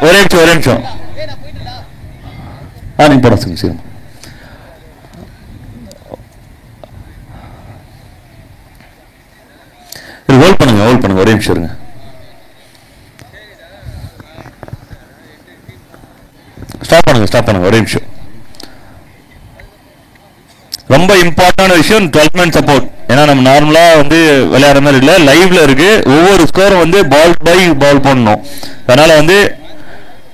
ஒரே நிமிஷம் நீங்க போட சரி. ஹோல்ட் பண்ணுங்க ஒரே நிமிஷம் இருங்க. ஸ்டாப் பண்ணுங்க ஒரே நிமிஷம். ரொம்ப இம்பார்ட்டன்டான விஷயம் 12 man சப்போர்ட். ஏன்னா நம்ம நார்மலா வந்து விளையாடுற மாதிரி இல்லை, லைவ்ல இருக்கு. ஒவ்வொரு ஸ்கோரும் வந்து பால் பை பால் பண்ணணும். அதனால வந்து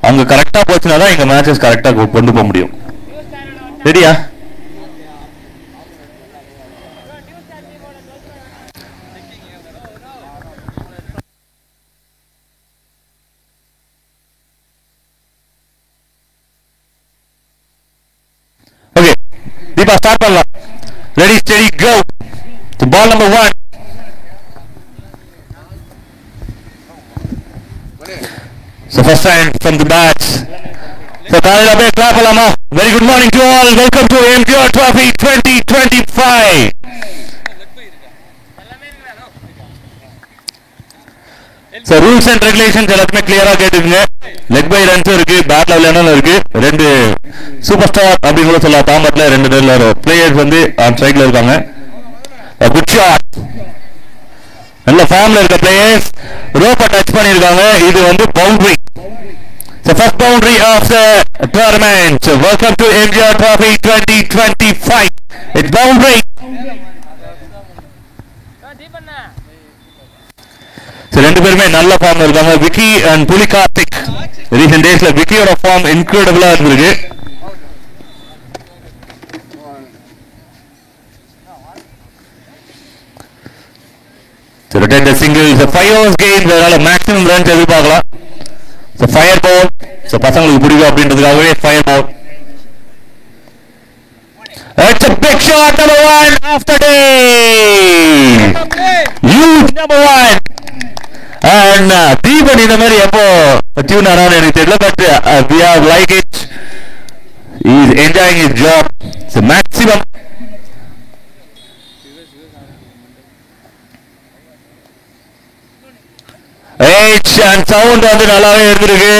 அங்க கரெக்டா போச்சுன்னா தான் எங்க மேட்சஸ் கரெக்டா கொண்டு போக முடியும். சரியா? ஓகே தீபா ஸ்டார்ட் பண்ணலாம். Ready steady go. The ball number 1. So first time from the bats. So Khalid Abhay clap alama. Very good morning to all. Welcome to MGR Trophy 2025. So rules and regulations எல்லாமே கிளியரா கேட்டுங்க. Leg by runs இருக்கு, பேட்ல விளையாடணும் இருக்கு. ரெண்டு super star அப்படின்னு கூட சொல்லலாம். தாம்பரத்துல ரெண்டு பிளேயர்ஸ் வந்து ஆன் ஸ்ட்ரைக்ல இருக்காங்க. Good shot. நல்ல ஃபார்ம்ல இருக்க பிளேயர்ஸ் ரோப்பை டச் பண்ணிருக்காங்க. இது வந்து boundary. The first boundary of the tournament. Welcome to MGR Trophy 2025. It's boundary. So ரெண்டு பேருமே நல்ல ஃபார்ம்ல இருக்காங்க. விக்கி அண்ட் புலி கார்த்திக். ரீசெண்ட் டேஸ்ல விக்கியோட ஃபார்ம் இன்கிரெடிபிளா இருந்திருக்கு. So rotate the single. It's a 5 overs game. அதனால maximum runs எதிர்பார்க்கலாம். So fire ball. So பசங்களுக்கு பிடிக்கும் அப்படின்றதுக்காகவே fire ball. It's a big shot, number 1 of the day. Huge number 1. And Deepan இந்த மாதிரி எப்போ tune ஆனான்னு எனக்கு தெரியல, but we have like it. He is enjoying his job. So maximum. And sound வந்து நல்லாவே இருந்திருக்கு.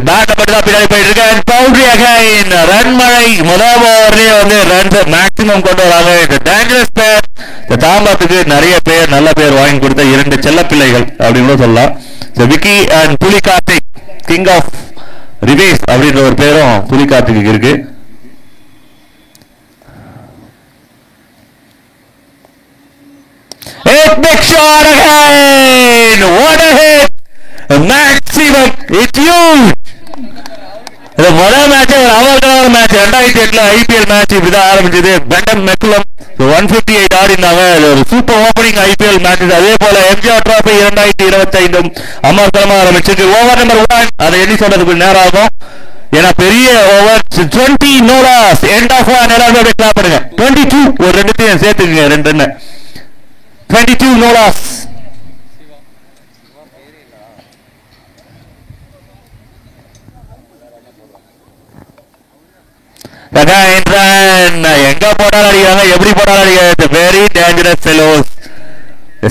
பேட்டை மட்டும் தான் பின்னாடி போயிட்டு இருக்கு. And boundary again. ரன் மழை. முதல் ஓவர்லயே வந்து ரன்ஸ் மேக்ஸிமம் கொண்டு வராங்க. இந்த டேஞ்சரஸ் பேர் இந்த தாம்பரத்துக்கு நிறைய பேர் நல்ல பேர் வாங்கி கொடுத்த 2 செல்ல பிள்ளைகள் அப்படின்னு சொல்லலாம். விக்கி அண்ட் புலி கார்த்திக், கிங் ஆஃப் ரிவேஸ் அப்படின்ற ஒரு பேரும் புலி கார்த்திக்கு இருக்கு. Big shot again. What a hit. Maximum. It's huge. இந்த முதல் மேட்ச் ஒரு அவர்கான மேட்ச். 2008 ஐபிஎல் மேட்ச் இப்படிதான் ஆரம்பிச்சது. பெண்டன் மெக்குலம் 158 ஆடினாங்க. ஒரு சூப்பர் ஓப்பனிங் ஐபிஎல் மேட்சஸ். அதே போல எம்ஜிஆர் டிராபி 2025 அமர்க்கலமா ஆரம்பிச்சிருக்கு. ஓவர் நம்பர் 1 அதை எண்ணி சொல்றதுக்கு நேரம் ஆகும். ஏன்னா பெரிய over 20 no loss. End of 1 எல்லாரும் கிளாப் பண்ணுங்க. 22 ஒரு ரெண்டுத்தையும் சேர்த்துக்குங்க. 2 ரன். 22 no loss. எங்க போட்டாலும் அடிக்கிறாங்க, எப்படி போட்டாலும் அடிக்கிறாங்க. Very dangerous fellows.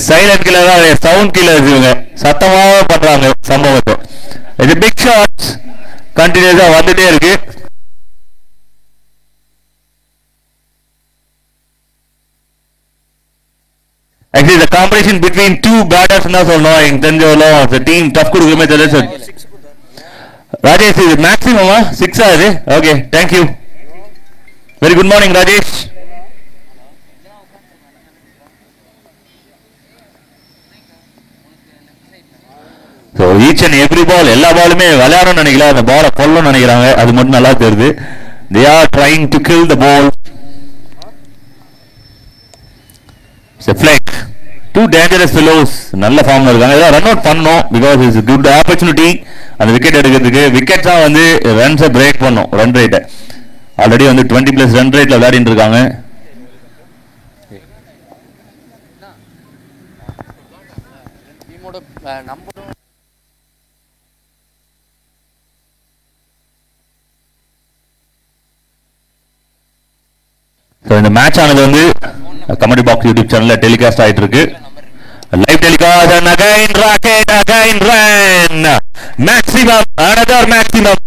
Silent killer தான், சவுண்ட் கில்லர்ஸ். இவங்க சத்தமாக பண்றாங்க சம்பவத்தை. இது பிக் ஷாட்ஸ் கண்டினியூஸா வந்துட்டே இருக்கு. Actually, the competition between 2 batters na solnum. Then the team tough kudukume thellu. Rajesh, is maximum 6 ah? Okay, thank you. Very good morning, Rajesh. So each and every ball, எல்லா பாலுமே விளையாடணும்னு நினைக்கல, அந்த பாலை கொல்லணும்னு நினைக்கிறாங்க. அது மட்டும் நல்லா தெரியுது. They are trying to kill the ball. It's a flex. 2 dangerous fellows. நல்ல ஃபார்ம்ல இருக்காங்க. இத ரன் அவுட் பண்ணனும் because it's a good opportunity. அந்த விக்கெட் எடுக்கிறதுக்கு விக்கெட் தான் வந்து ரன்ஸை பிரேக் பண்ணும். ரன் ரேட் ஆல்ரெடி வந்து 20+ ரன் ரேட்ல விளையாடிட்டு இருக்காங்க. டீமோட நம்பர் இந்த மேட்ச் ஆனது வந்து கமெடி பாக்ஸ் யூடியூப் சேனல்ல டெலிகாஸ்ட் ஆயிட்டு இருக்கு. Live Telecast and again racket, again ran. Maximum, another maximum.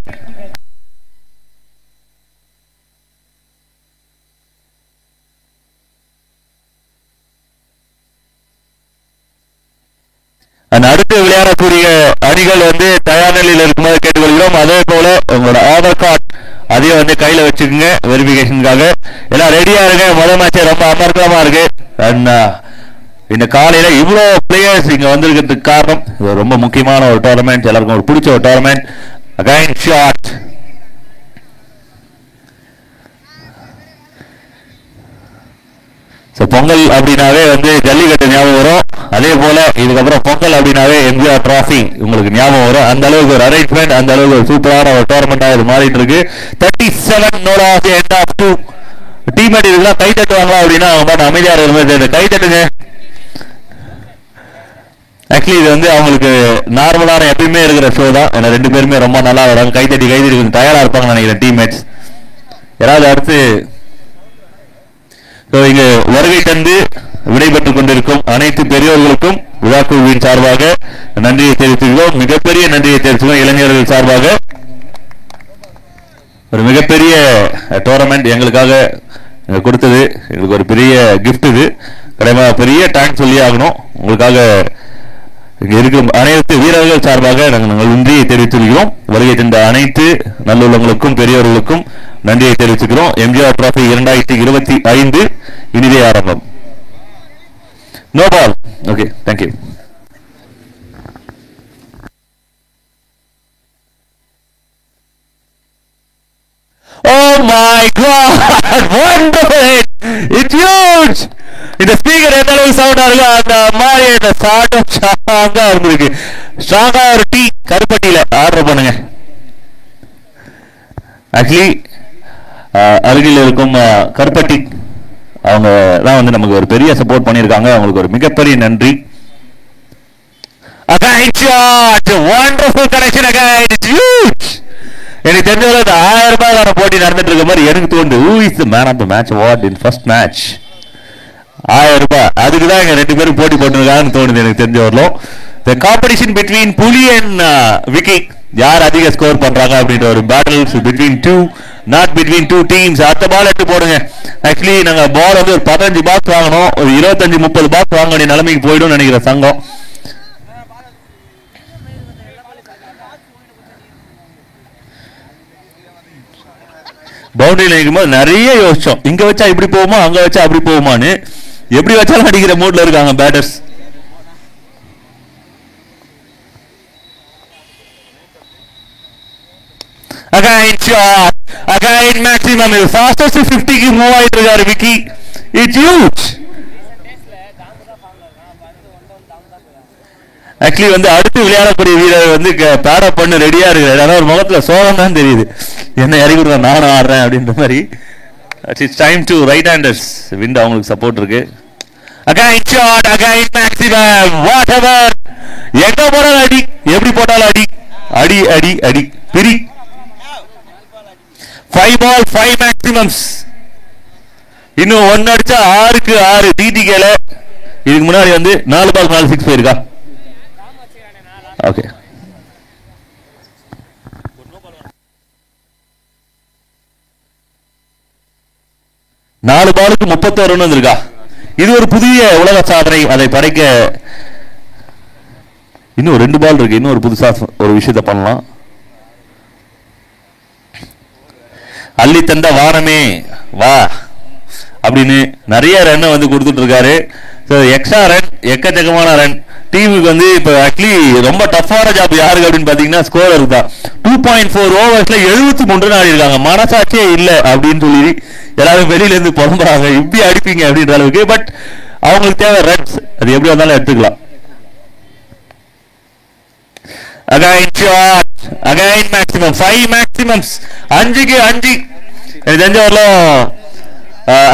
அடுத்து விளையாடக்கூடிய அணிகள் வந்து தயார் நிலையில் இருக்கும்போது கேட்டுக்கொள்கிறோம். அதே போல உங்களோட ஆதார் கார்டு அதையும் வந்து கையில வச்சுக்கோங்க வெரிஃபிகேஷனுக்காக. எல்லாம் ரெடியா இருங்க. முதல் மேட்சே ரொம்ப அமர்க்கலமா இருக்கு. இந்த காலையில இவ்வளோ பிளேயர்ஸ் இங்க வந்திருக்கிறதுக்கு காரணம் இது ரொம்ப முக்கியமான ஒரு டோர்னமெண்ட், எல்லாருக்கும் ஒரு பிடிச்ச ஒரு டோர்னமெண்ட். Again shot. பொங்கல் அப்படின்னாவே வந்து ஜல்லிக்கட்டு ஞாபகம் வரும். அதே போல இதுக்கப்புறம் பொங்கல் அப்படின்னாவே எம்ஜிஆர் டிராஃபி உங்களுக்கு ஞாபகம் வரும். அந்த அளவுக்கு ஒரு அரேஞ்ச்மெண்ட், அந்த அளவுக்கு ஒரு சூப்பரான ஒரு டோர்னமெண்டா இது மாறிட்டு இருக்கு. 37 no off end of 2. Teammate இதுக்கெல்லாம் கை தட்டுவாங்களா அப்படின்னா அவங்க பாட்டு அமைதியா இருக்கிற கை தட்டுங்க. ஆக்சுவலி இது வந்து அவங்களுக்கு நார்மலான எப்பயுமே இருக்கிற ஷோ தான். ஏன்னா ரெண்டு பேருமே ரொம்ப நல்லா வராங்க. கை தட்டி கொஞ்சம் தயாரா இருப்பாங்க நினைக்கிறேன் டீம்மேட்ஸ். யாராவது அடுத்து இங்கு வருகை தந்து விடைபெற்றுக் கொண்டிருக்கும் அனைத்து பெரியோர்களுக்கும் விழாக்குழுவின் சார்பாக நன்றியை தெரிவித்துள்ளோம். மிகப்பெரிய நன்றியை தெரிவித்துள்ளோம். இளைஞர்கள் சார்பாக ஒரு மிகப்பெரிய டோர்னமெண்ட் எங்களுக்காக கொடுத்தது. எங்களுக்கு ஒரு பெரிய கிஃப்ட். இது கடைமா பெரிய தேங்க்ஸ் சொல்லி ஆகணும். உங்களுக்காக இங்க இருக்கும் அனைத்து வீரர்கள் சார்பாக நாங்கள் நன்றியை தெரிவித்துள்ளோம். வருகை தந்த அனைத்து நல்லுள்ளங்களுக்கும் பெரியவர்களுக்கும் நன்றியை தெரிவிச்சுக்கிறோம். எம்ஜிஆர் டிராபி 2025 இனிதே ஆரம்பம். No ball. Okay, thank you. Oh my God! Wonderful! It's huge! இந்த ஸ்பீக்கர் எந்த அளவுக்கு சவுண்டா இருக்கு அந்த மாதிரி இந்த சாட்டும் ஸ்ட்ராங்கா இருந்திருக்கு. ஸ்ட்ராங்கா ஒரு டீ கருப்பட்டியில ஆர்டர் பண்ணுங்க. ஆக்சுவலி அருகில் இருக்கும் கருப்பட்டி அவங்க தான் வந்து நமக்கு ஒரு பெரிய சப்போர்ட் பண்ணியிருக்காங்க. அவங்களுக்கு ஒரு மிகப்பெரிய நன்றி. எனக்கு தெரிஞ்ச 1000 ரூபாய்க்கான போட்டி நடந்துட்டு இருக்க மாதிரி எனக்கு தோணுது. Who is the man of the match award in first match? 1000 ரூபாய் அதுக்கு தான் இங்க ரெண்டு பேரும் போட்டி போட்டுருக்காங்கன்னு தோணுது எனக்கு தெரிஞ்ச வரலும். The competition between புலி and விக்கி, யார் அதிக ஸ்கோர் பண்றாங்க அப்படின்ற ஒரு battles between two, not between two teams. அடுத்த பால் எடுத்து போடுங்க. ஆக்சுவலி நாங்க பால் வந்து ஒரு 15 பாக்ஸ் வாங்கணும். ஒரு 25-30 பாக்ஸ் வாங்க வேண்டிய நிலைமைக்கு போயிடும் நினைக்கிற சங்கம். பவுண்டரியில் நிற்கும்போது நிறைய யோசிச்சோம். இங்க வச்சா இப்படி போகுமா, அங்க வச்சா அப்படி போகுமான்னு. எப்படி வச்சாலும் அடிக்கிற மூட்ல இருக்காங்க batters. Again shot, again maximum. Fastest 50க்கு மூவ் ஆயிட்டு இருக்காரு விக்கி. It's huge. ஆக்சுவலி வந்து அடுத்து விளையாடக்கூடிய வீரர் வந்து பேடப் பண்ண ரெடியா இருக்கிறார். அதாவது ஒரு முகத்துல சோகம் தான் தெரியுது. என்ன இறக்கி விடுற நானும் ஆடுறேன் அப்படின்ற மாதிரி. It's time to right handers wind அவங்களுக்கு சப்போர்ட் இருக்கு. Again shot, again maximum. Whatever. எங்க போனாலும் அடி, எப்படி போட்டாலும் அடி, அடி அடி அடி பிரி. 5 ball 5 maximums. இன்னும் 1 அடிச்சா 6க்கு 6 டிடிகேல. இதுக்கு முன்னாடி வந்து 4 பால் 4 6 போயிருக்கா. ஓகே, 4 பாலுக்கு 31 ரன் வந்திருக்கா. இது ஒரு புதிய உலக சாதனை. அதை படைக்க இன்னும் 2 பால் இருக்கு. இன்னும் ஒரு புதுசா ஒரு விஷயத்த பண்ணலாம். அள்ளி தந்த வானமே வா அப்படின்னு நிறைய ரன் வந்து கொடுத்துட்டு இருக்காரு. எக்ஸ்ட்ரா ரன், எக்கச்சக்கமான ரன். டீமுக்கு வந்து இப்போ ஆக்சுவலி ரொம்ப டஃப்பான ஜாப் யாருக்கு அப்படின்னு பாத்தீங்கன்னா ஸ்கோரர் தான். 2.4 ஓவர்ஸ்ல 73 ரன் ஆடி இருக்காங்க. மனசாட்சியே இல்லை அப்படின்னு சொல்லி எல்லாரும் வெளியில இருந்து புலம்புறாங்க. இப்படி அடிப்பீங்க அப்படின்ற அளவுக்கு. பட் அவங்களுக்கு தேவை ரன்ஸ், அது எப்படி வந்தாலும் எடுத்துக்கலாம். Again shot, again maximum 5 maximums. 5க்கு 5. எனக்கு தெரிஞ்ச வரலாம்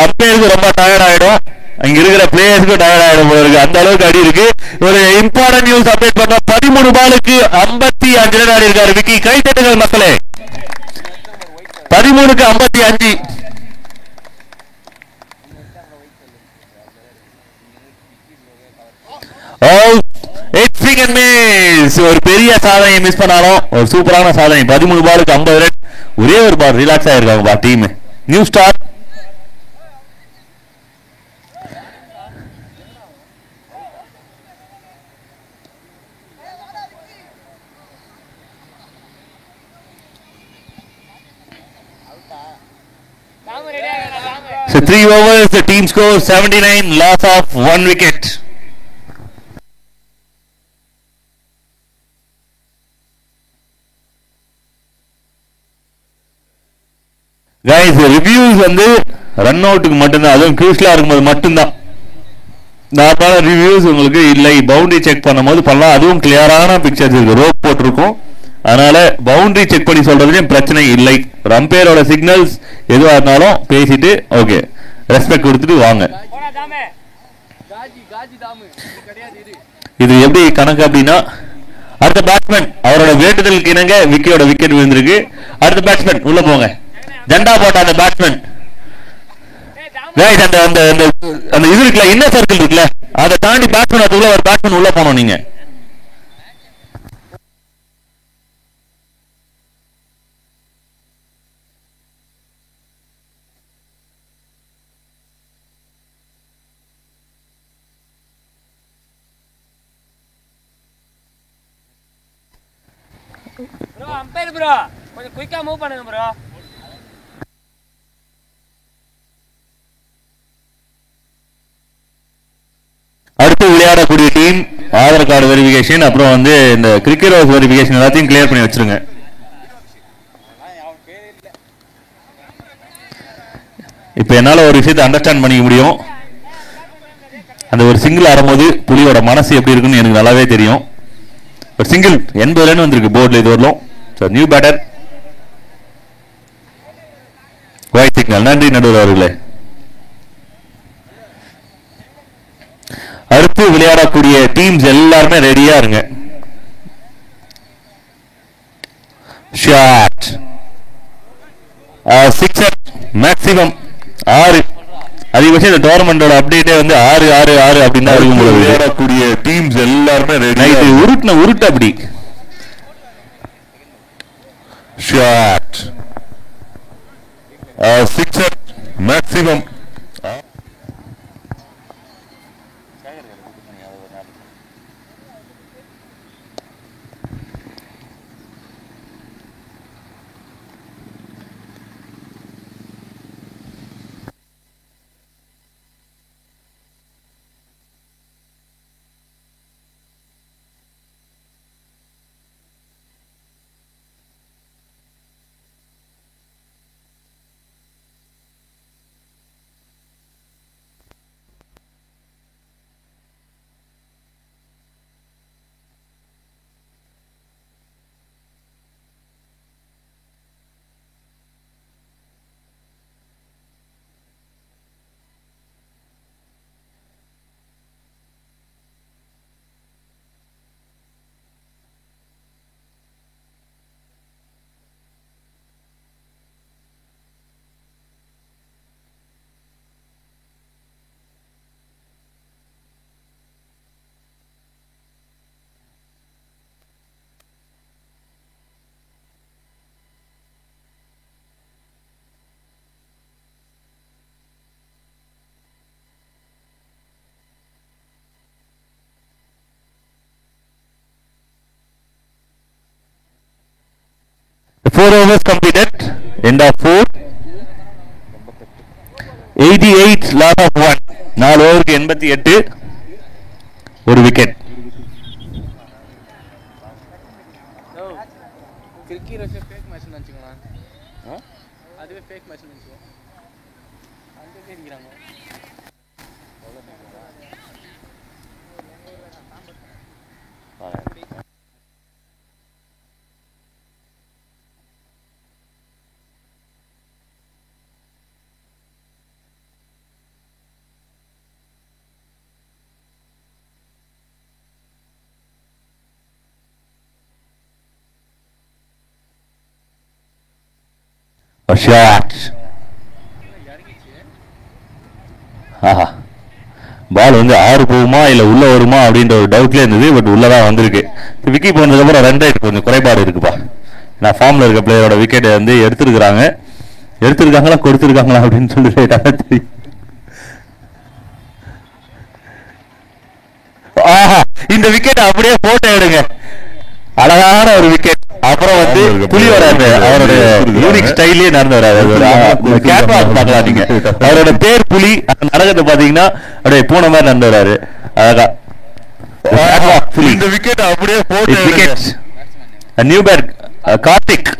அம்பையருக்கு ரொம்ப டயர்ட் ஆயிடும், அங்க இருக்கிற பிளேயர்ஸ்க்கு டயர்ட் ஆயிடும் போல இருக்கு. அந்த அளவுக்கு அடி இருக்கு. ஒரு இம்பார்ட்டன்ட் நியூஸ் அப்டேட் பண்ண 13 பாலுக்கு 55 ரன் ஆடி இருக்காரு விக்கி. கை தட்டுங்கள் மக்களே. 13க்கு 55. ஒரு பெரிய சாதனையை மிஸ் பண்ணாலும் ஒரு சூப்பரான சாதனை. 13 பாலுக்கு 50 ரன், ஒரே ஒரு பால் ரிலாக்ஸ் ஆயிருக்காங்க team. New star. So 3 overs, the team scores 79, loss of 1 wicket. Guys, reviews வந்து ரன் அவுட்டுக்கு மட்டும்தான், அதுவும் கிரூஷியலா இருக்கும்போது மட்டும்தான். நார்மலான ரிவ்யூஸ் உங்களுக்கு இல்லை. பவுண்டரி செக் பண்ணும்போது பண்ணலாம், அதுவும் கிளியரான பிக்சர்ஸ் இருக்கு, ரோப் போட்டிருக்கும். அதனால பவுண்டரி செக் பண்ணி சொல்றதுலயும் பிரச்சனை இல்லை. அம்பையரோட சிக்னல்ஸ் எதுவாக இருந்தாலும் பேசிட்டு ஓகே ரெஸ்பெக்ட் கொடுத்துட்டு வாங்க. இது எப்படி கணக்கு அப்படின்னா, அடுத்த பேட்ஸ்மேன் அவரோட வேண்டுதலுக்கு இணங்க விக்கியோட விக்கெட் விழுந்திருக்கு. அடுத்த பேட்ஸ்மேன் உள்ள போங்க. ஜெண்டா போட்ட அந்த பேட்ஸ்மேன் அந்த இது இருக்குல்ல, இன்னர் சர்க்கிள் இருக்குல்ல, அதை தாண்டி பேட்ஸ்மேன் அதுக்குள்ள ஒரு பேட்ஸ்மேன் உள்ள போனோம். நீங்க ப்ரோ அம்பையர் ப்ரோ கொஞ்சம் குயிக்கா மூவ் பண்ணுங்க ப்ரோ. அடுத்து விளையாடக்கூடிய டீம் ஆதார் கார்டு வெரிஃபிகேஷன், அப்புறம் வந்து இந்த கிரிக்கெட் ஹவுஸ் வெரிஃபிகேஷன் எல்லாத்தையும் கிளியர் பண்ணி வச்சிருங்க. இப்போ என்னால் ஒரு விஷயத்தை அண்டர்ஸ்டாண்ட் பண்ணிக்க முடியும். அந்த ஒரு சிங்கிள் ஆடும்போது புலியோட மனசு எப்படி இருக்குன்னு எனக்கு நல்லாவே தெரியும். ஒரு சிங்கிள் 80 ரன் வந்திருக்கு போர்டில் இது வரலும். So new batter wide signal. நன்றி நடுவர் அவர்களே. அடுத்து விளையாடக்கூடிய டீம்ஸ் எல்லாருமே ரெடியா இருங்க. Shot sixer maximum 6. அதிகபட்சம் இந்த டோர்னமெண்டோட அப்டேட்டே வந்து 6 6 6 அப்படின்னு இருக்கும். விளையாடக்கூடிய டீம்ஸ் எல்லாருமே ரெடி. உருட்டு அப்படி shot sixer maximum. The 4 overs completed. End of 4. 88 loss of 1. 4 ஓவருக்கு 88, ஒரு விக்கெட். கிரிக்கெட் ஃபேக் மேட்ச் நினைச்சுங்களா? அதுவே ஃபேக் மேட்ச் நினைச்சுக்கோ. அங்கே தெரிகிறாங்க. A shot. பால் வந்து 6 போகுமா இல்லை உள்ள வருமா அப்படின்ற ஒரு டவுட்லேயே இருந்தது. பட் உள்ளதான் வந்திருக்கு. விக்கி போனதுக்கப்புறம் ரன் ரேட் கொஞ்சம் குறைபாடு இருக்குப்பா. நான் ஃபார்மில் இருக்க பிளேயரோட விக்கெட்டை வந்து எடுத்துருக்காங்களா கொடுத்துருக்காங்களா அப்படின்னு சொல்லி தெரியும். ஆஹா, இந்த விக்கெட் அப்படியே போட்டோ எடுங்க. அழகான ஒரு விக்கெட். அப்புறம் வந்து புலியோட அவரோட யூனிக் ஸ்டைலே நடந்து வராது. கேட்வாக் பார்க்கலாம் நீங்க. அவரோட பேர் புலி. நடக்கிறது பாத்தீங்கன்னா அப்படியே பூனை மாதிரி நடந்து வராரு. அழகா இந்த விக்கெட் அப்படியே போட்டு விக்கெட். நியூபர்க் கார்த்திக்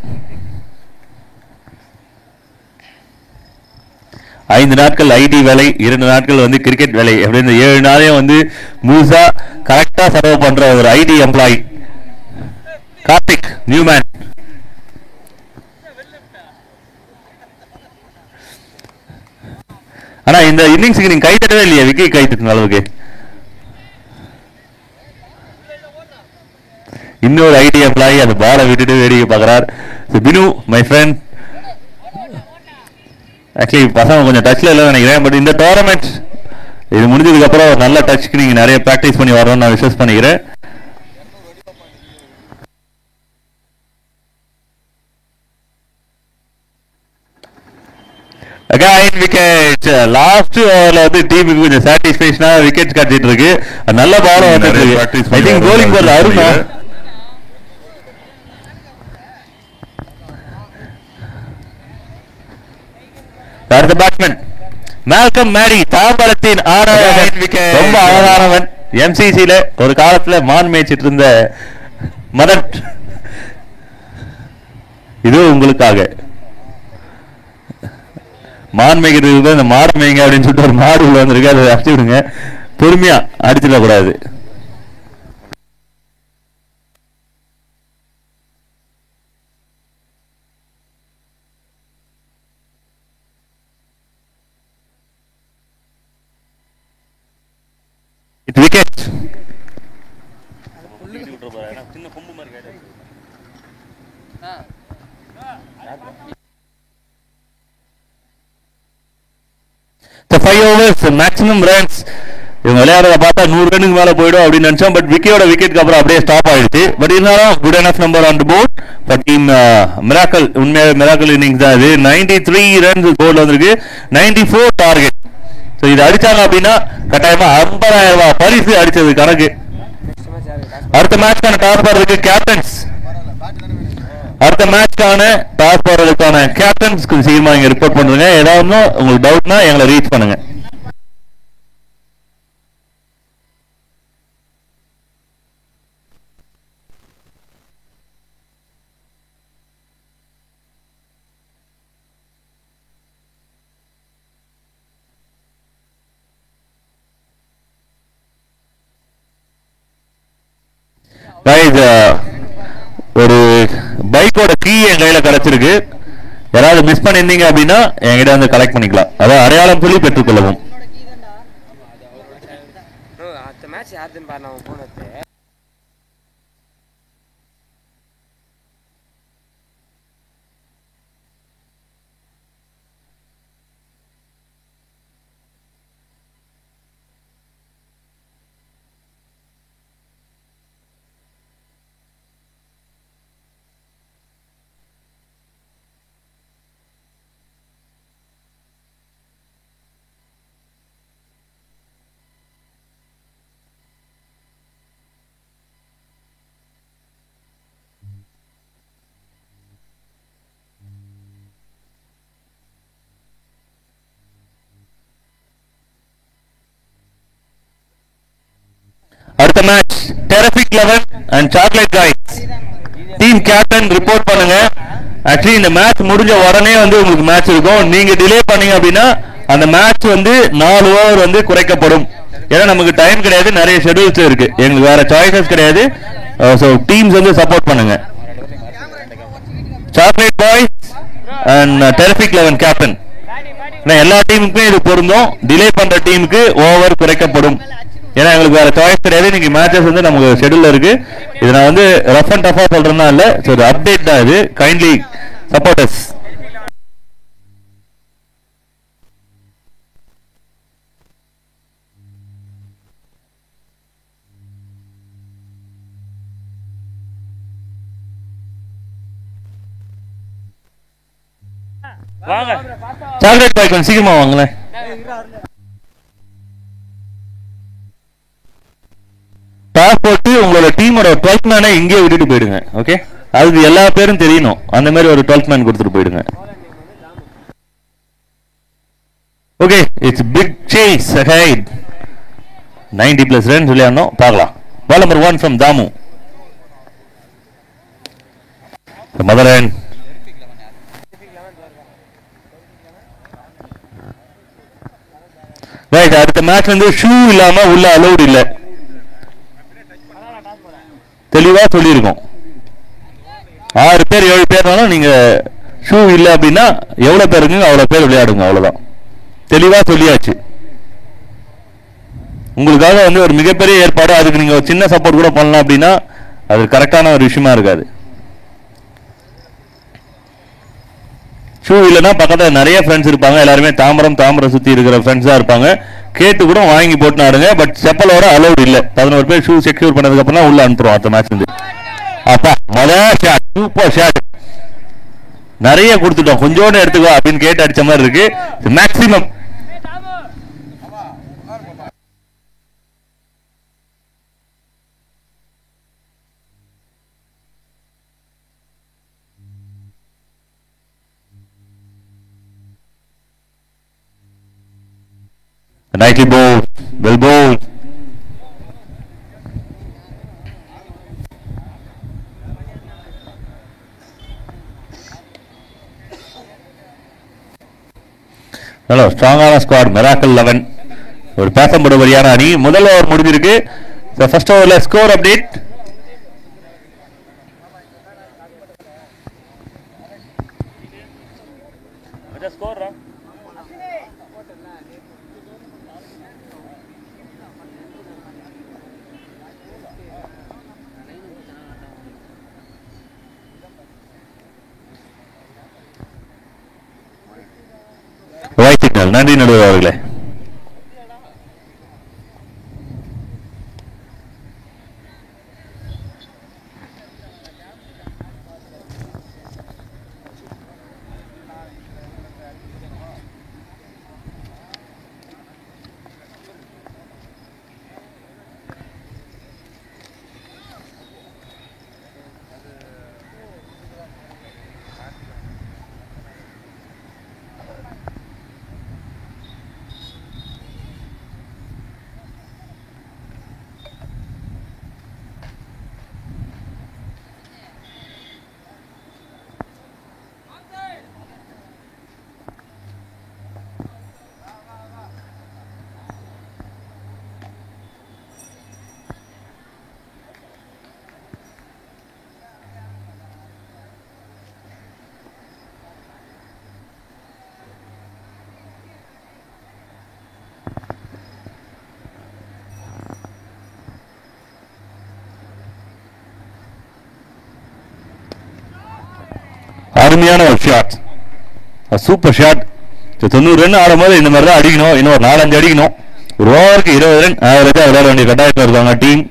5 நாட்கள் ஐடி வேலை, 2 நாட்கள் வந்து கிரிக்கெட் வேலை அப்படின்னு 7 நாளையும் வந்து முழுசா கரெக்டா சர்வ் பண்ற ஒரு ஐடி எம்ப்ளாயி கார்த்திக் நியூமேன். ஆனா இந்த இன்னிங்ஸுக்கு நீங்க கை தட்டவே இல்லையா? விக்கி கை தட்டின அளவுக்கு இன்னொரு ஐடி எம்ப்ளாயி அந்த பாலை விட்டுட்டு வேடிக்கை பார்க்கிறார். பினு மை ஃப்ரெண்ட், ஆக்சுவலி பசங்க கொஞ்சம் டச்ல இல்லை நினைக்கிறேன். பட் இந்த டோர்னமெண்ட் இது முடிஞ்சதுக்கு அப்புறம் நல்ல டச்சுக்கு நீங்க நிறைய பிராக்டிஸ் பண்ணி வரணும்னு நான் விஸ்வாஸ் பண்ணிக்கிறேன். Again wicket. லாஸ்ட் ஓவர்ல வந்து டீமுக்கு கொஞ்சம் சாட்டிஸ்ஃபேக்ஷனா விக்கெட் கட்டிட்டு இருக்கு. நல்ல பால் வந்துட்டு இருக்கு. ஐ திங்க் bowling போறது அருண். அடுத்த பேட்ஸ்மேன் மால்கம் மேரி, தாம்பரத்தின் ஆனாயகன். ரொம்ப அழகானவன். எம்சிசில ஒரு காலத்துல மான் மேய்ச்சிட்டு இருந்த மதன். இது உங்களுக்காக மான் மேய்க்கிறது இந்த மாடு மேய்ங்க அப்படின்னு சொல்லிட்டு ஒரு மாடு உள்ள வந்திருக்கு. அதை அடிச்சு விடுங்க, பொறுமையா அடிச்சிடக்கூடாது. விக்கெட். சின்ன கொம்பு மாதிரி மேக்ஸிமம் ரன்ஸ். இவங்க விளையாடுறத பார்த்தா 100 ரன்னுக்கு மேல போயிடும் அப்படின்னு நினைச்சோம். பட் விக்கியோட விக்கெட்டுக்கு அப்புறம் அப்படியே ஸ்டாப் ஆயிடுச்சு. பட் இருந்தாலும் good enough number on the board for team miracle. உண்மையாக மிராக்கல் இன்னிங்ஸ் தான் இது. 93 ரன்ஸ் போர்ட்ல வந்திருக்கு. 94 டார்கெட். ஸோ இது அடிச்சாங்க அப்படின்னா கட்டாயமா 50,000 ரூபாய் பரிசு அடிச்சது கணக்கு. அடுத்த மேட்ச்க்கான டாஸ் போடுறதுக்கு கேப்டன்ஸ். அடுத்த மேட்ச்க்கான டாஸ் போடுறதுக்கான கேப்டன்ஸ்க்கு சீக்கிரமா இங்க ரிப்போர்ட் பண்ணுங்க. ஏதாவது உங்களுக்கு டவுட்னா எங்களை ரீச் பண்ணுங்க. ஒரு பைக்கோட கீ என் கையில கிடைச்சிருக்கு. யாராவது மிஸ் பண்ணிருந்தீங்க அப்படின்னா என்கிட்ட வந்து கலெக்ட் பண்ணிக்கலாம். அதாவது அடையாளம் சொல்லி பெற்றுக்கொள்ளவும். அடுத்த match terrific 11 and chocolate guys. Team captain report பண்ணுங்க. ஆக்சுவலி இந்த மேட்ச் முடிஞ்ச உடனே வந்து உங்களுக்கு மேட்ச் இருக்கும். நீங்க டிலே பண்ணீங்க அப்படின்னா அந்த மேட்ச் வந்து 4 ஓவர் வந்து குறைக்கப்படும். ஏன்னா நமக்கு டைம் கிடையாது, நிறைய ஷெட்யூல்ஸ் இருக்கு, எங்களுக்கு வேற சாய்ஸஸ் கிடையாது. ஸோ டீம்ஸ் வந்து சப்போர்ட் பண்ணுங்க. Chocolate boys and terrific 11 captain. எல்லா டீமுக்குமே இது பொருந்தும். டிலே பண்ற டீமுக்கு ஓவர் குறைக்கப்படும். ஏன்னா எங்களுக்கு வேற சாய்ஸ் கிடையாது. இன்னைக்கு மேட்சஸ் வந்து நமக்கு ஷெட்யூல்ல இருக்கு. இது நான் வந்து ரஃப் அண்ட் டஃபா சொல்றேன்னா இல்ல, ஸோ இது அப்டேட் தான். இது கைண்ட்லி சப்போர்ட்டர்ஸ். வாங்க சாக்லேட் பாய் கொஞ்சம் சீக்கிரமா வாங்களேன். டாஸ் போட்டு உங்களோட டீமோட 12th மேனை இங்கேயே விட்டுட்டு போயிடுங்க. ஓகே, அதுக்கு எல்லா பேரும் தெரியணும். அந்த மாதிரி ஒரு 12th மேன் கொடுத்துட்டு போயிடுங்க. Okay, it's big chase ahead. 90+ run விளையாடணும். பார்க்கலாம். பால் நம்பர் 1 ஃப்ரம் தாமு. மதரன் ரைட். அடுத்த மேட்ச் வந்து ஷூ இல்லாம உள்ள அலௌட் இல்லை, தெளிவா சொல்லியிருக்கோம். 6 பேர் 7 பேர்னாலும் நீங்க ஷூ இல்லை அப்படின்னா எவ்வளவு பேர் இருக்குங்க அவ்வளவு பேர் விளையாடுங்க. அவ்வளவுதான், தெளிவா சொல்லியாச்சு. உங்களுக்காக வந்து ஒரு மிகப்பெரிய ஏற்பாடு, அதுக்கு நீங்க ஒரு சின்ன சப்போர்ட் கூட பண்ணலாம் அப்படின்னா அது கரெக்டான ஒரு விஷயமா இருக்காது. ஷூ இல்லைன்னா பக்கத்தில் நிறைய ஃப்ரெண்ட்ஸ் இருப்பாங்க, எல்லாருமே தாம்பரம் சுற்றி இருக்கிற ஃப்ரெண்ட்ஸாக இருப்பாங்க. கேட்டு கூட வாங்கி போட்டு ஆடுங்க. பட் செப்பலோட அலௌட் இல்லை. 11 பேர் ஷூ செக்யூர் பண்ணதுக்கு அப்புறம் உள்ள அனுப்புறோம் அடுத்த மேட்ச் வந்து. அப்பா மொதல் ஷாட், சூப்பர் ஷாட். நிறைய கொடுத்துட்டோம், கொஞ்சோண்டு எடுத்துக்கோ அப்படின்னு கேட்டு அடிச்ச மாதிரி இருக்கு. Maximum nicely bowled, well bowled. நல்ல ஸ்ட்ராங்கான ஸ்குவாட், மிராக்கல் 11. ஒரு பேசப்படுபடியான அணி. முதல் ஓவர் முடிஞ்சிருக்கு. ஃபர்ஸ்ட் ஓவர்ல ஸ்கோர் அப்டேட். வாழ்த்துக்கள், நன்றி நடுவர் அவர்களே. அருமையான ஒரு ஷாட், சூப்பர் ஷாட். 90 ரன் ஆடும்போது இந்த மாதிரி தான் அடிக்கணும். இன்னும் ஒரு 4-5 அடிக்கணும். ஒரு ஓவருக்கு 20 ரன் ஆவரேஜா விளையாட வேண்டிய கட்டாயத்தில் இருக்காங்க team.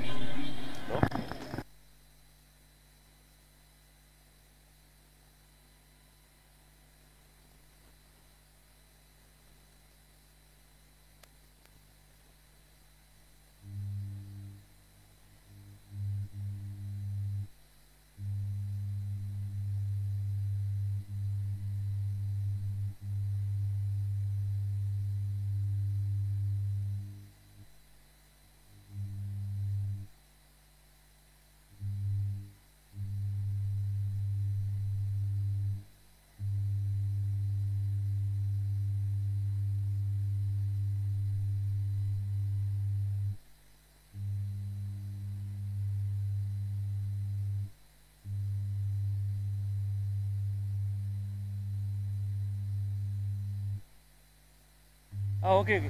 Okay okay.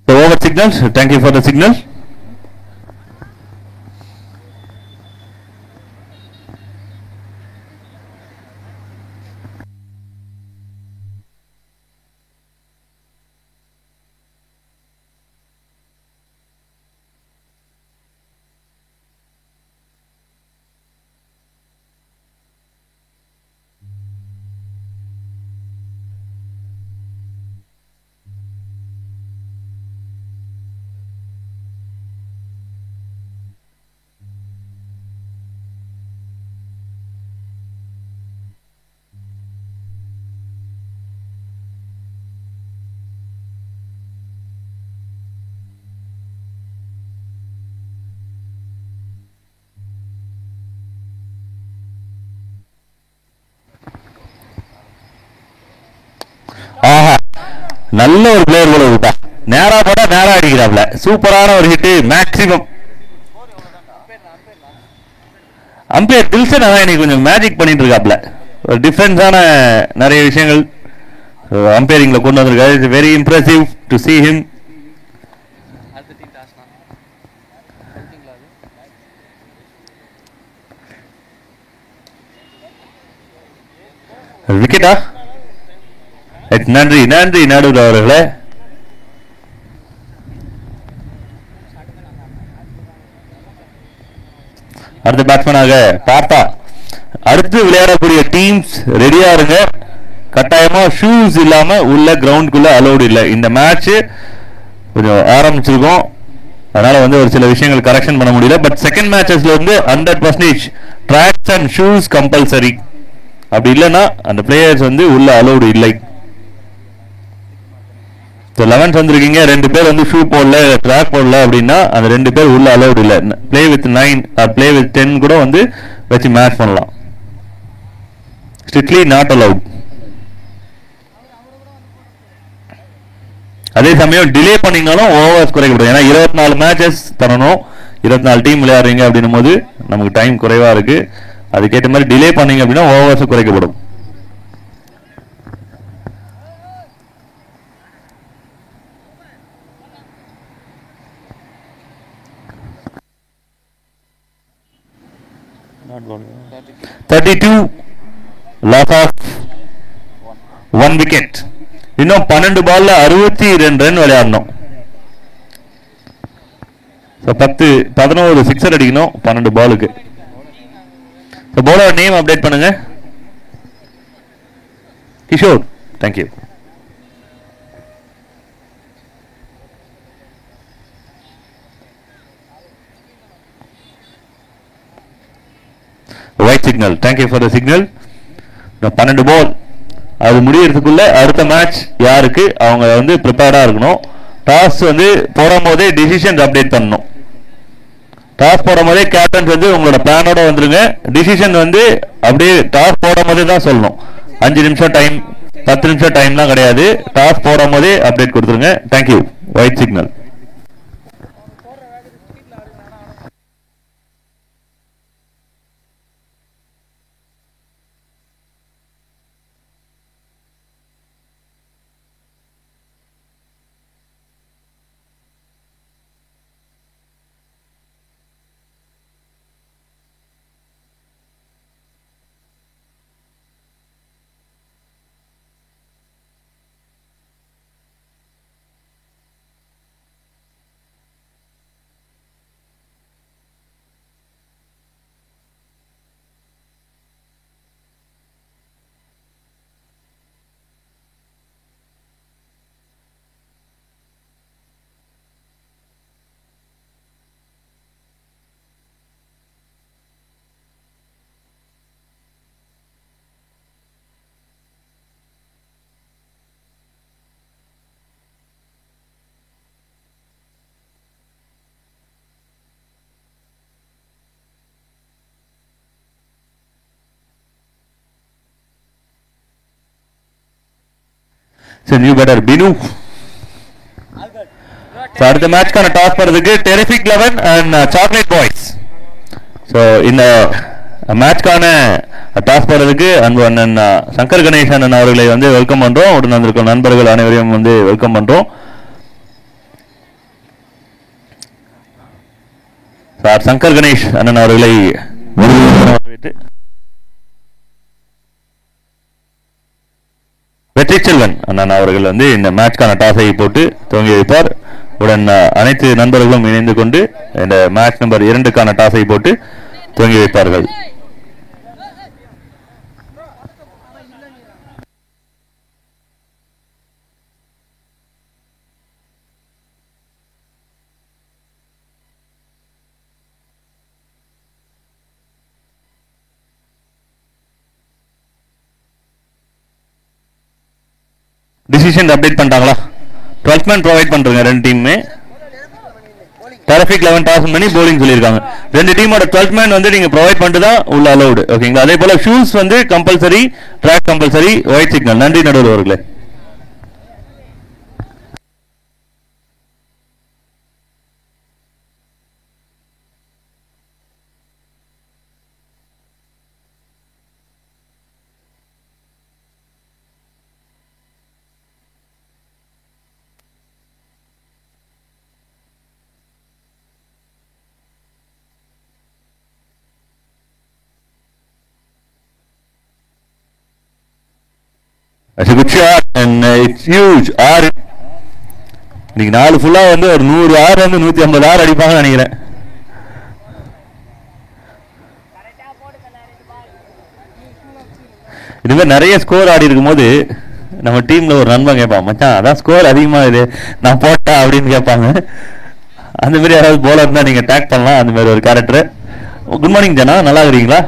So over signals. Thank you for the signal. நல்ல ஒரு பிளேயர் போல விட்டா, நேரா போட்டா நேரா அடிக்கிறாப்ல, சூப்பரான ஒரு ஹிட். மேக்ஸிமம் அம்பையர் டில்சன் அதான் இன்னைக்கு கொஞ்சம் மேஜிக் பண்ணிட்டு இருக்காப்ல, ஒரு டிஃபரன்ஸான நிறைய விஷயங்கள் அம்பையரிங்ல கொண்டு வந்திருக்காரு. It's very impressive to see him. அடுத்த டீம் டாஸ் தான் சொல்லிட்டீங்களா? அது விக்கெட்டா? நன்றி நன்றி நடுவர் அவர்களே. அடுத்த பேட்ஸ்மேனாக பார்த்தா அடுத்து விளையாடக்கூடிய டீம்ஸ் ரெடியா இருங்க. கட்டாயமா ஷூஸ் இல்லாம உள்ள கிரவுண்டுக்குள்ள அலோடு இல்லை. இந்த மேட்ச் கொஞ்சம் ஆரம்பிச்சிருக்கோம், அதனால வந்து ஒரு சில விஷயங்கள் கரெக்ஷன் பண்ண முடியல. பட் செகண்ட் மேட்சஸ்ல வந்து 100% ட்ராக்ஸ் அண்ட் ஷூஸ் கம்பல்சரி. அப்படி இல்லைன்னா அந்த பிளேயர்ஸ் வந்து உள்ள அலோடு இல்லை. 11 வந்திருக்கீங்க, 2 பேர் வந்து ஷூ போடல, ட்ராக் போடல அப்படின்னா அந்த 2 பேர் உள்ள அலோடு இல்லை. பிளே வித் 9 பிளே வித் 10 கூட வந்து வச்சு மேட்ச் பண்ணலாம். Strictly not allowed. அதே சமயம் டிலே பண்ணிங்கனாலும் ஓவர்ஸ் குறைக்கப்படும். ஏன்னா 24 மேட்சஸ் பண்ணணும், 24 டீம் விளையாடுறீங்க அப்படின்னும் போது நமக்கு டைம் குறைவா இருக்கு. அதுக்கேற்ற மாதிரி டிலே பண்ணீங்க அப்படின்னா ஓவர்ஸ் குறைக்கப்படும். not gone. 32 loss of 1 wicket. இன்னும் 12 பால்ல 62 ரன் விளையாடணும். 11 சிக்ஸர் அடிக்கணும் 12 பாலுக்கு. பவுலர் நேம் அப்டேட் பண்ணுங்க. Kishore, thank you. White signal, thank you for the signal. 12 பால் அது முடியறதுக்குள்ள அடுத்த மேட்ச் யாருக்கு அவங்க வந்து ப்ரிப்பேர்டா இருக்கணும். டாஸ் வந்து போடும் போதே டிசிஷன்ஸ் அப்டேட் பண்ணணும். டாஸ் போடும் போதே கேப்டன்ஸ் வந்து உங்களோட பிளானோட வந்துருங்க. டிசிஷன் வந்து அப்படியே டாஸ் போடும் போதே தான் சொல்லணும். 5 நிமிஷம் டைம் 10 நிமிஷம் டைம்லாம் கிடையாது. டாஸ் போடும் போதே அப்டேட் கொடுத்துருங்க. Thank you. White signal. So you better Binu. So அடுத்த மேட்ச்க்கான டாஸ் போறதுக்கு terrific 11 and chocolate boys. So இந்த மேட்ச்க்கான டாஸ் போறதுக்கு அன்பு அண்ணன் சங்கர் கணேஷ் அண்ணன் அவர்களை வந்து வெல்கம் பண்றோம். உடன் வந்திருக்கும் நண்பர்கள் அனைவரையும் வந்து வெல்கம் பண்றோம். சார் சங்கர் கணேஷ் அண்ணன் அவர்களை வெற்றி செல்வன் அண்ணன் அவர்கள் வந்து இந்த மேட்ச்க்கான டாஸை போட்டு துவங்கி வைப்பார். உடன் அனைத்து நண்பர்களும் இணைந்து கொண்டு இந்த மேட்ச் நம்பர் 2க்கான டாஸை போட்டு துவங்கி வைப்பார்கள். டிசிஷன் அப்டேட் பண்ணிட்டாங்களா? 12 மேன் ப்ரொவைட் பண்றாங்க ரெண்டு டீமுமே. டெரிஃபிக் 11 டாஸ் பண்ணி bowling சொல்லியிருக்காங்க. ரெண்டு டீமோட 12 மேன் வந்து நீங்க ப்ரொவைட் பண்ணிட்டு தான் உள்ள அலௌடு. ஓகேங்களா? அதே போல ஷூஸ் வந்து compulsory, track compulsory, wide signal. நன்றி நடுவர் அவர்களே. That's a good shot and it's huge. ஆறு இன்னைக்கு 4 ஃபுல்லா வந்து ஒரு 100 ஆறு வந்து 150 ஆறு அடிப்பாங்கன்னு நினைக்கிறேன். இதுவே நிறைய ஸ்கோர் ஆடி இருக்கும் போது நம்ம டீம்ல ஒரு நண்பன் கேட்பான், மச்சான் அதான் ஸ்கோர் அதிகமாக இது நான் போட்டா அப்படின்னு கேட்பாங்க. அந்த மாதிரி யாராவது போலர் இருந்தால் நீங்கள் டேக் பண்ணலாம், அந்த மாதிரி ஒரு கேரக்டர். குட் மார்னிங் ஜனா, நல்லா இருக்கிறீங்களா?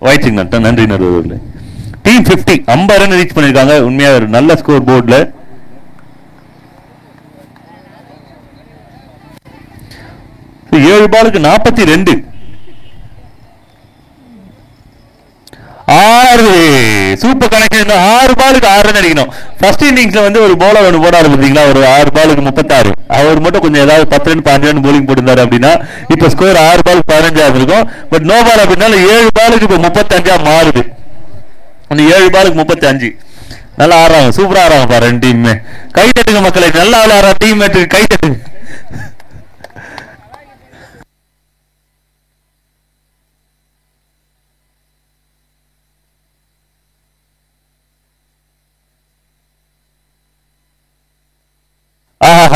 ஒயிட் சிக்னல் நன்றி நடுவர்களே. டீம் 50 50 ரன் ரீச் பண்ணியிருக்காங்க. உண்மையாக ஒரு நல்ல ஸ்கோர் போர்டில். ஏழு பாலுக்கு 42 6 சூப்பர் கனெக்ஷன். 6 பாலுக்கு 6 ரன் அடிக்கணும். ஃபர்ஸ்ட் இன்னிங்ஸ்ல வந்து ஒரு பவுலர் ஒன்று போடாரு பார்த்தீங்களா, ஒரு 6 பாலுக்கு 36. அவர் மட்டும் கொஞ்சம் ஏதாவது 10 ரன் 5 ரன் போலிங் போட்டிருந்தாரு அப்படின்னா இப்ப ஸ்கோர் 6 பாலுக்கு 15 இருக்கும். பட் நோ பால் அப்படின்னால 7 பாலுக்கு இப்ப 35 மாறுது. அந்த 7 பாலுக்கு 35 நல்லா ஆடுறாங்க, சூப்பரா ஆடுறாங்க பாரு ரெண்டு டீமுமே. கை தட்டுங்க மக்களை, நல்லா விளையாடுற டீம் மேட்டுக்கு கை தட்டுங்க.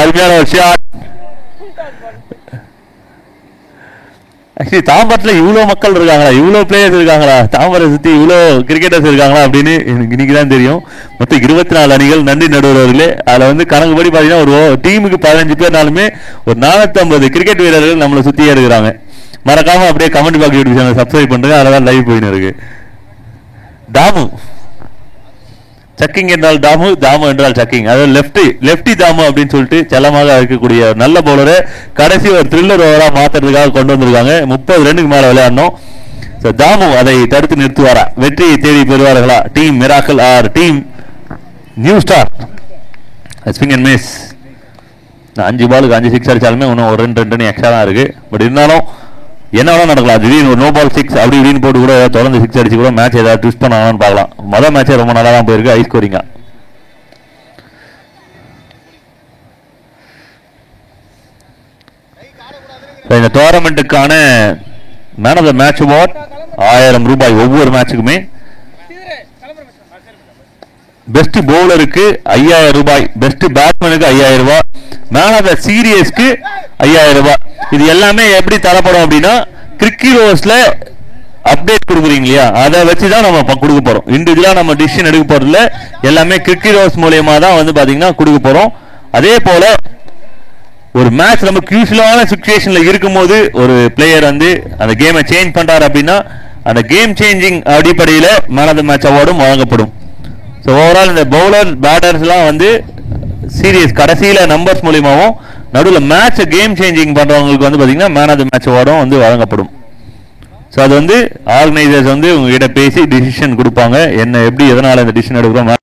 அருமையான ஒரு ஷாட். ஆக்சுவலி தாம்பரத்தில் இவ்வளோ மக்கள் இருக்காங்களா, இவ்வளோ பிளேயர்ஸ் இருக்காங்களா, தாம்பரை சுற்றி இவ்வளோ கிரிக்கெட்டர்ஸ் இருக்காங்களா அப்படின்னு எனக்கு இன்னைக்கு தான் தெரியும். மொத்தம் 24 அணிகள். நன்றி நடுவர்களே. அதில் வந்து கணக்குப்படி பார்த்தீங்கன்னா ஒரு டீமுக்கு 15 பேர்னாலுமே ஒரு 450 கிரிக்கெட் வீரர்கள் நம்மளை சுற்றியே இருக்கிறாங்க. மறக்காம அப்படியே comment box YouTube channel subscribe பண்ணுங்க, அதில் தான் லைவ் போயின்னு இருக்கு. தாமு சக்கிங் என்றால் தாமு, தாமு என்றால் சக்கிங். அதாவது லெப்டி தாமு அப்படின்னு சொல்லிட்டு செல்லமாக இருக்கக்கூடிய நல்ல பவுலரை கடைசி ஒரு த்ரில்லர் ஓவரா மாத்துறதுக்காக கொண்டு வந்திருக்காங்க. 30 ரன்னுக்கு மேல விளையாடணும். தாமு அதை தடுத்து நிறுத்துவாரா, வெற்றியை தேடி பெறுவார்களா team miracle or team new star? Swing and miss. 5 பாலுக்கு 5 சிக்ஸ் அடிச்சாலுமே இன்னும் ஒரு 2 ரன் எக்ஸ்ட்ரா தான் இருக்கு. பட் இருந்தாலும் என்ன வேணா நடக்கலாம். திடீர்னு ஒரு நோ பால் 6 அப்படி இப்படின்னு போட்டு கூட தொடர்ந்து 6 அடிச்சு கூட மேட்ச் ஏதாவது ட்விஸ்ட் பண்ணாங்கன்னு பார்க்கலாம். மொதல் மேட்சே ரொம்ப நல்லா தான் போயிருக்கு, ஹை ஸ்கோரிங்கா. இந்த டோர்னமெண்ட்டுக்கான man of the match award 1000 ரூபாய் ஒவ்வொரு மேட்சுக்குமே. பெஸ்ட் பவுலருக்கு 5000 ரூபாய், பெஸ்ட் பேட்ஸ்மேனுக்கு 5000 ரூபாய், மேன் ஆஃப் த சீரியஸ்க்கு 5000 ரூபாய். இது எல்லாமே எப்படி தரப்படும் அப்படின்னா கிரிக்கெட் ஓவர்ஸ்ல அப்டேட் கொடுக்குறீங்க இல்லையா, அதை வச்சுதான் நம்ம கொடுக்க போறோம். இண்டிவிஜுவலா நம்ம டிசிஷன் எடுக்க போறதுல எல்லாமே கிரிக்கெட் ஓவர்ஸ் மூலமா தான் வந்து பாத்தீங்கன்னா கொடுக்க போறோம். அதே போல ஒரு மேட்ச் நம்ம கியூஷுவலான சிச்சுவேஷன்ல இருக்கும்போது ஒரு பிளேயர் வந்து அந்த கேமை சேஞ்ச் பண்றாரு அப்படின்னா அந்த கேம் சேஞ்சிங் அடிப்படையில மேன் ஆஃப் த மேட்ச் அவார்டும் வழங்கப்படும். ஸோ ஓவரால் இந்த பவுலர் பேட்டர்ஸ்லாம் வந்து சீரியஸ் கடைசியில் நம்பர்ஸ் மூலியமாகவும் நடுவில் மேட்ச் கேம் சேஞ்சிங் பண்ணுறவங்களுக்கு வந்து பார்த்தீங்கன்னா மேன் ஆஃப் த மேட்ச் அவார்டும் வந்து வழங்கப்படும். ஸோ அது வந்து ஆர்கனைசர்ஸ் வந்து உங்ககிட்ட பேசி டிசிஷன் கொடுப்பாங்க, என்ன எப்படி எதனால் இந்த டிசிஷன் எடுக்கிறோம்.